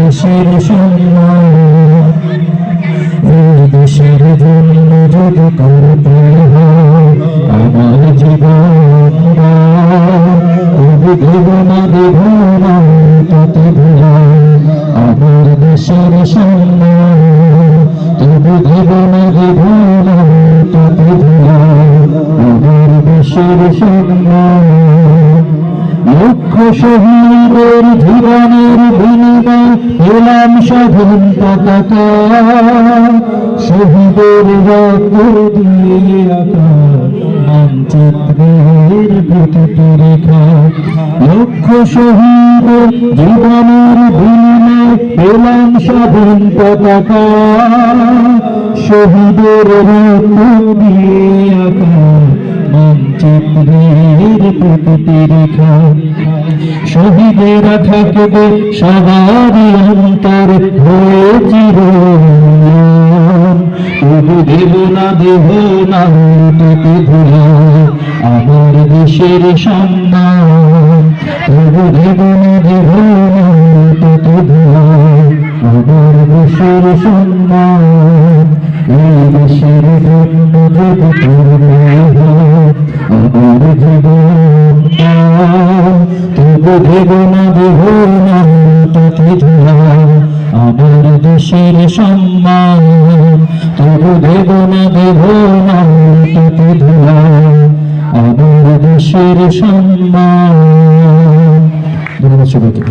দেশের সম্মান এই দেশের জন্য যদি করতে হয় আমার জীবন তবু দেব না দেব না তোকে ভুলাই আমার দেশের সম্মান তবু দেব না দেব না তোকে ভুলাই আমার দেশের সম্মান লক্ষ শহীদের জীবনের বিনিময় পেলাম স্বাধীন পতাকা শহীদের রক্ত দিয়ে আঁকা মানচিত্রের প্রতিটি রেখা লক্ষ শহীদের জীবনের বিনিময় পেলাম স্বাধীন পতাকা শহীদের রক্ত দিয়ে আঁকা মানচিত্রের প্রতিটি রেখা শহীদেরা থাকবে সবারই অন্তর হয়ে চিরমূল্যবান তবু দেব না তোকে ভুলাই আমার দেশের সম্মান তবু দেব না তোকে ভুলাই আমার দেশের সম্মান এই দেশের জন্য যদি করতে হয় আমার জীবন তবু দেব না তোকে ভুলাই আমার দেশের সম্মান তবু দেব না তোকে ভুলাই আমার দেশের সম্মান। ধন্যবাদ সবাইকে।